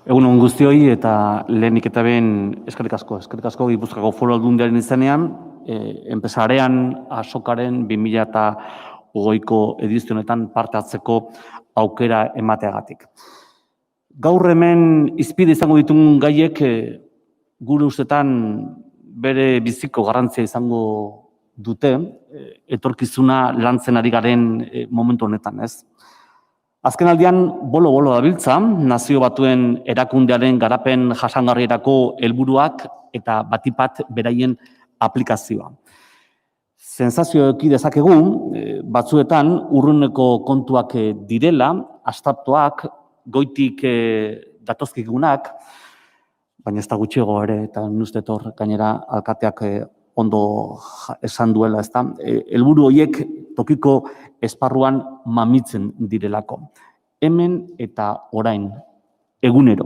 Egun on guztioi eta lehenik eta behin eskerrik asko Gipuzkoako Foru Aldundiaren izenean, enpresarean azokaren 2020ko edizionetan parte hartzeko aukera emateagatik. Gaur hemen hizpide izango ditugun gaiek gure ustetan bere biziko garrantzia izango dute, etorkizuna lantzen ari garen momentu honetan, ez? Azken aldian, bolo-bolo dabiltza, Nazio Batuen erakundearen garapen jasangarrierako helburuak eta batipat beraien aplikazioa. Sensazio eki dezakegu, batzuetan urruneko kontuak direla, astaptoak, goitik datozkigunak, baina ez da gutxiago ere, eta nuztet hor gainera alkateak ondo esan duela, ezta? Helburu horiek tokiko esparruan mamitzen direlako. Hemen eta orain, egunero.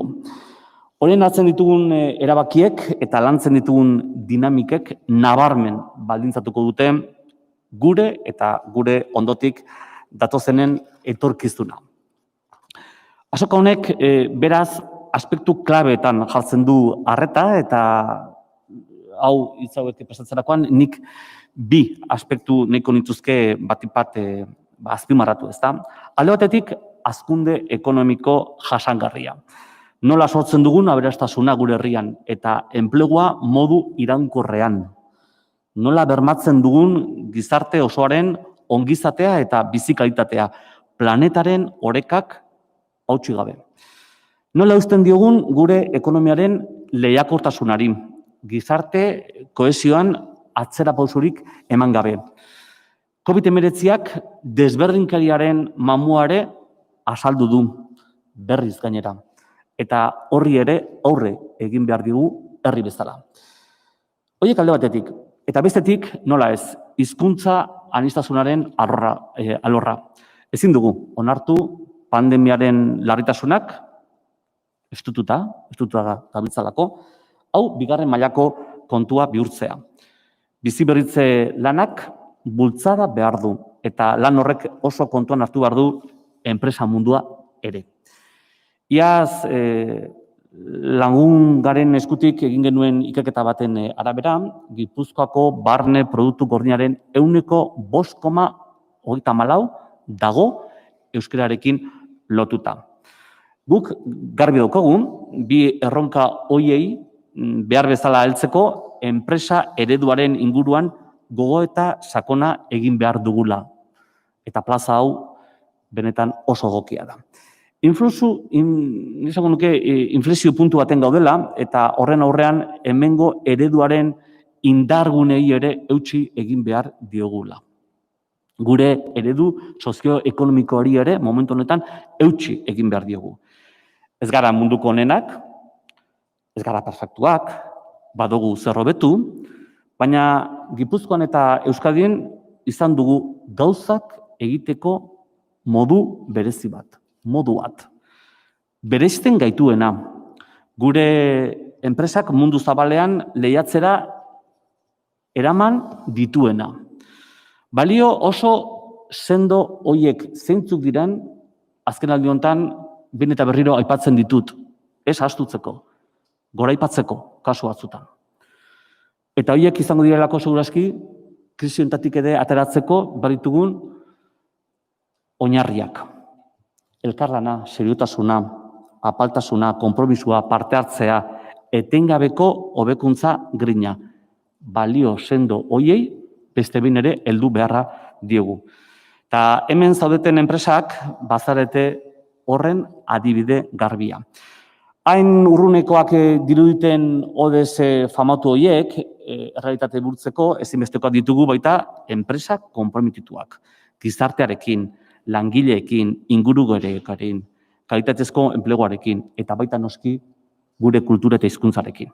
Horien hartzen ditugun erabakiek eta lantzen ditugun dinamikek nabarmen baldintzatuko dute gure eta gure ondotik datozenen etorkizuna. Azoka honek beraz aspektu klabeetan jartzen du arreta eta hau hitz hauek pasatzerakoan nik bi aspektu nahiko nituzke batipat azpimarratu, ezta? Alde batetik, hazkunde ekonomiko jasangarria. Nola sortzen dugun aberastasuna gure herrian eta enplegua modu iraunkorrean. Nola bermatzen dugun gizarte osoaren ongizatea eta bizikalitatea, planetaren orekak hautsi gabe. Nola uzten diogun gure ekonomiaren lehiakortasunari, gizarte kohesioan atzera pausurik eman gabe. COVID-19ak desberdinkariaren mamuare azaldu du berriz gainera. Eta horri ere aurre egin behar digu herri bezala. Horiek alde batetik. Eta bestetik, nola ez, hizkuntza aniztasunaren alorra. Ezin dugu, onartu pandemiaren larritasunak, estututa gabiltzalako, hau bigarren mailako kontua bihurtzea. Bizi berritze lanak bultzada behar du, eta lan horrek oso kontuan hartu behar du enpresa mundua ere. Iaz, lagun garen eskutik egin genuen ikerketa baten arabera, Gipuzkoako barne produktu gordinaren 5,54 dago euskararekin lotuta. Guk garbi daukagu, bi erronka hoiei behar bezala heltzeko enpresa ereduaren inguruan gogoeta sakona egin behar dugula. Eta plaza hau benetan oso egokia da. Inflexio puntu baten gaudela eta horren aurrean hemengo ereduaren indargunei ere eutsi egin behar diogula. Gure eredu sozioekonomikoari ere momentu honetan eutsi egin behar diogu. Ez gara munduko honenak, ez gara perfektuak, badugu zer hobetu, baina Gipuzkoan eta Euskadin izan dugu gauzak egiteko modu berezi bat, modu bat. Bereizten gaituena, gure enpresak mundu zabalean lehiatzera eraman dituena. Balio oso sendo hoiek zeintzuk diren, azken aldi honetan, behin eta berriro aipatzen ditut, ez astutzeko, goraipatzeko kasu batzutan. Eta horiek izango direlako segurazki, krisi honetatik ere ateratzeko baritugun oinarriak. Elkarlana, seriotasuna, apaltasuna, konpromisua, parte hartzea, etengabeko hobekuntza grina. Balio sendo hoiei beste behin ere heldu beharra diegu. Eta hemen zaudeten enpresak bazarete horren adibide garbia. Hain urrunekoak diruditen odez famatu horiek, errealitate burtzeko ezinbestekoak ditugu baita enpresak konprometituak. Gizartearekin, langileekin, ingurugiroarekin, kalitatezko enpleguarekin eta baita noski gure kultura eta hizkuntzarekin.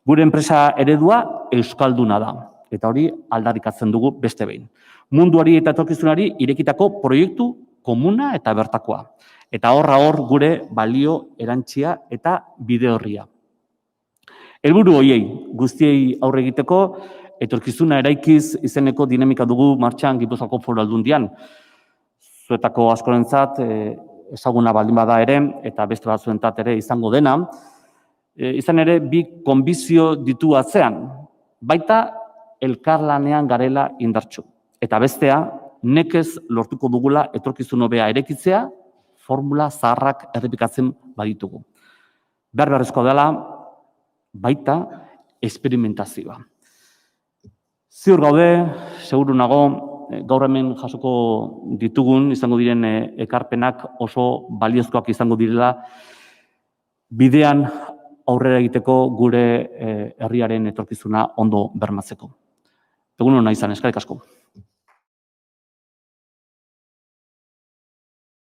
Gure enpresa eredua euskalduna da eta hori aldarrikatzen dugu beste behin. Munduari eta etorkizunari irekitako proiektu komuna eta bertakoa. Eta hor gure balio erantzia eta bide horria. Helburu horiei guztiei aurre egiteko, etorkizuna eraikiz izeneko dinamika dugu martxan Gipuzkoako Foru Aldundian. Zuetako askorentzat ezaguna baldin bada ere, eta beste batzuentzat ere izango dena, izan ere bi konbizio ditu atzean, baita elkarlanean garela indartsu. Eta bestea, nekez lortuko dugula etorkizun hobea erekitzea, formula zaharrak errepikatzen baditugu. Beharrezkoa dela, baita esperimentazioa. Ziur gaude, seguru nago, gaur hemen jasoko ditugun, izango diren ekarpenak oso baliozkoak izango direla, bidean aurrera egiteko gure herriaren etorkizuna ondo bermatzeko. Egun hona izan, eskerrik asko.